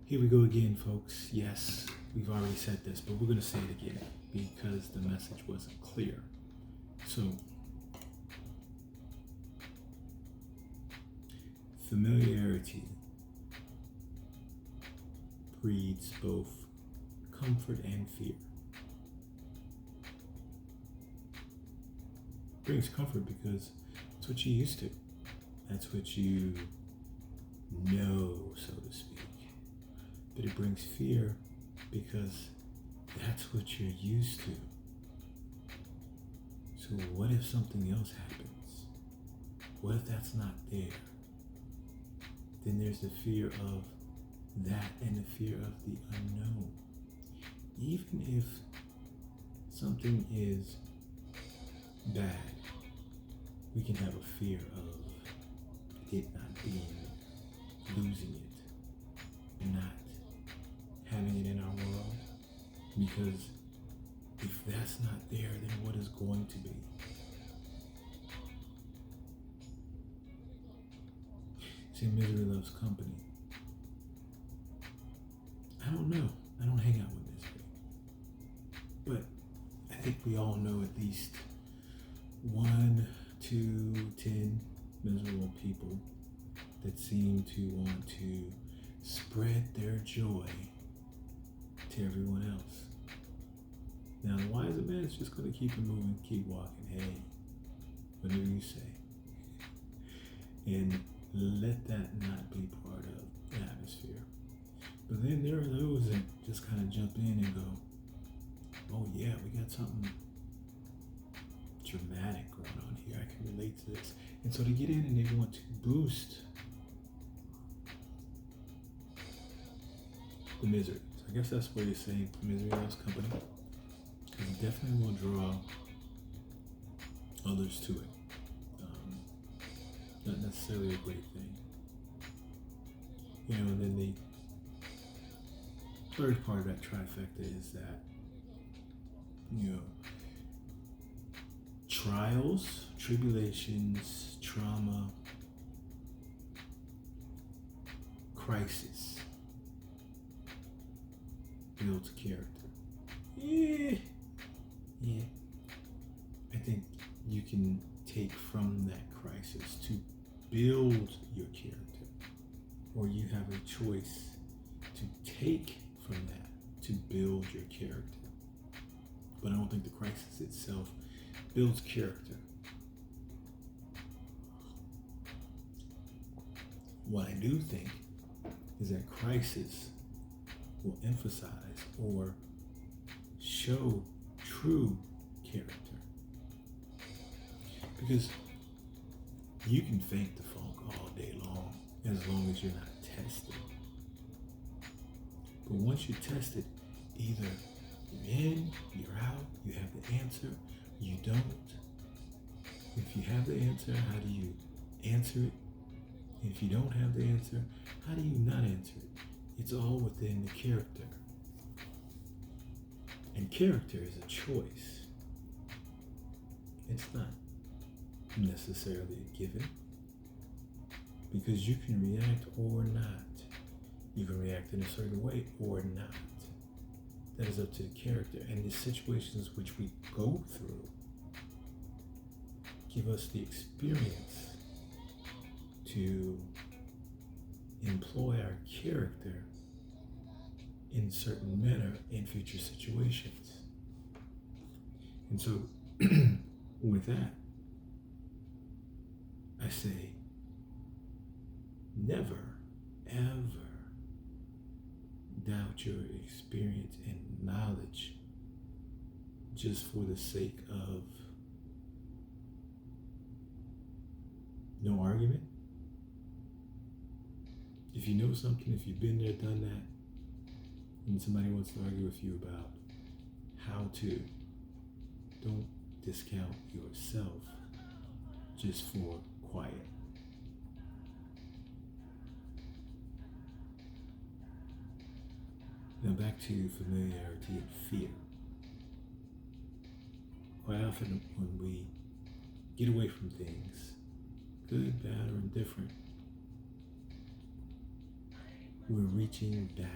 Here we go again, folks. Yes, we've already said this, but we're going to say it again because the message wasn't clear. So, familiarity breeds both comfort and fear. It brings comfort because it's what you're used to. That's what you know, so to speak. But it brings fear because that's what you're used to. So what if something else happens? What if that's not there? Then there's the fear of that and the fear of the unknown. Even if something is bad, we can have a fear of it not being, losing it, and not having it in our world. Because if that's not there, then what is going to be? See, misery loves company. I don't know. I don't hang out with misery. But I think we all know at least 1, 2, 10 miserable people that seem to want to spread their joy to everyone else. Now, the wiser man is just going to keep it moving, keep walking. Hey, whatever you say. And let that not be part of the atmosphere. But then there are those that just kind of jump in and go, oh yeah, we got something dramatic going on here. I can relate to this. And so they get in and they want to boost the misery. So I guess that's where you're saying misery loves company. Because it definitely will draw others to it. Not necessarily a great thing. And then the third part of that trifecta is that, trials, tribulations, trauma, crisis builds character. Yeah. I think you can take from that crisis to build your character, or you have a choice to take from that to build your character. But I don't think the crisis itself builds character. What I do think is that crisis will emphasize or show true character. Because you can fake the funk all day long as you're not tested. But once you're tested, either you're in, you're out, you have the answer, you don't. If you have the answer, how do you answer it? If you don't have the answer, how do you not answer it? It's all within the character. And character is a choice. It's not necessarily a given. Because you can react or not. You can react in a certain way or not. That is up to the character. And the situations which we go through give us the experience to employ our character in certain manner in future situations. And so, with that, I say, never, ever doubt your experience and knowledge just for the sake of no argument. If you know something, if you've been there, done that, and somebody wants to argue with you about how to, don't discount yourself just for quiet. Now back to familiarity and fear. Quite often when we get away from things, good, bad, or indifferent, we're reaching back.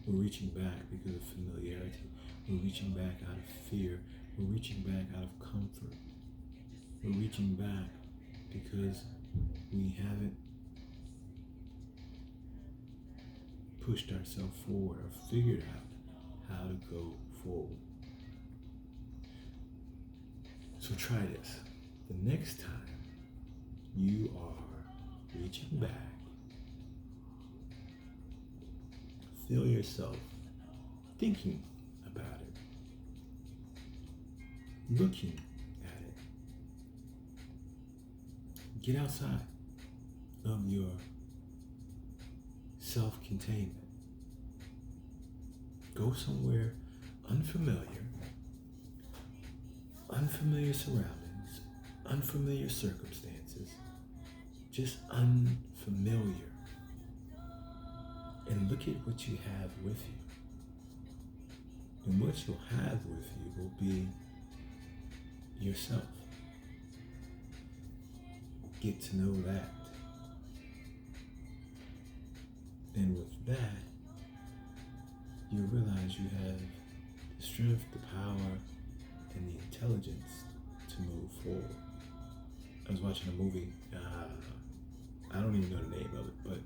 We're reaching back because of familiarity. We're reaching back out of fear. We're reaching back out of comfort. We're reaching back because we haven't pushed ourselves forward or figured out how to go forward. So try this. The next time you are reaching back, feel yourself thinking about it, looking at it. Get outside of your self-containment. Go somewhere unfamiliar surroundings, unfamiliar circumstances, just unfamiliar. And look at what you have with you. And what you'll have with you will be yourself. Get to know that. And with that, you realize you have the strength, the power, and the intelligence to move forward. I was watching a movie, I don't even know the name of it, but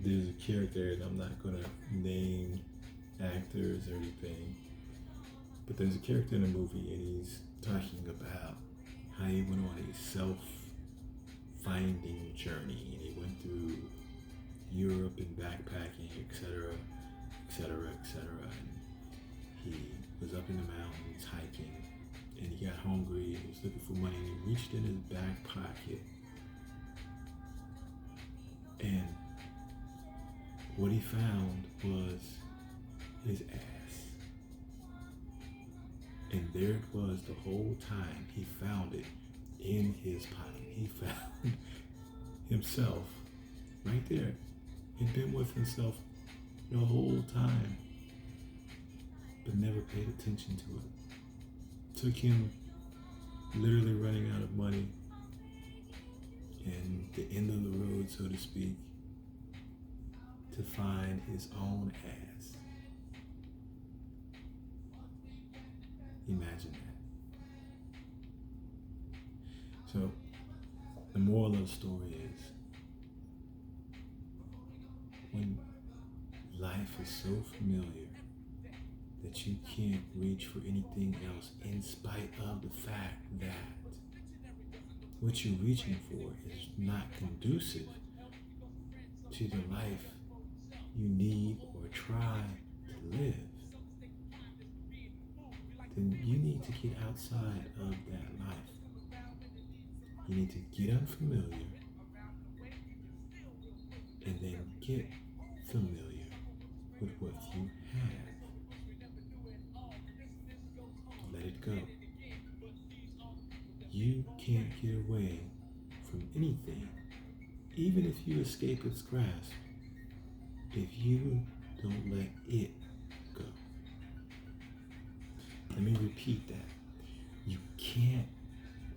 there's a character, and I'm not going to name actors or anything, but there's a character in the movie, and he's talking about how he went on a self-finding journey, and he went through Europe and backpacking, etc., etc., etc. And he was up in the mountains hiking, and he got hungry, and he was looking for money, and he reached in his back pocket, and what he found was his ass. And there it was the whole time. He found it in his pocket. He found himself right there. He'd been with himself the whole time, but never paid attention to it. Took him literally running out of money and the end of the road, so to speak, to find his own ass. Imagine that. So, the moral of the story is, when life is so familiar that you can't reach for anything else, in spite of the fact that what you're reaching for is not conducive to the life you need or try to live, then you need to get outside of that life. You need to get unfamiliar and then get familiar with what you have. Let it go. You can't get away from anything, even if you escape its grasp, if you don't let it go. Let me repeat that. You can't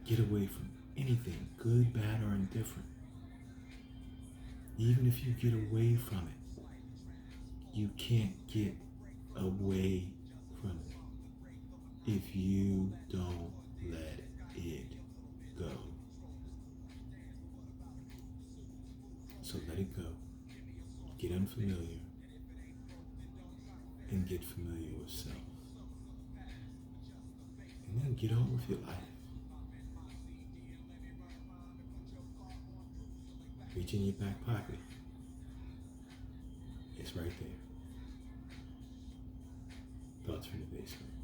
get away from anything, good, bad, or indifferent. Even if you get away from it, you can't get away from it if you don't let it go. So let it go. Get unfamiliar and get familiar with self. And then get on with your life. Reach in your back pocket. It's right there. Thoughts from the basement.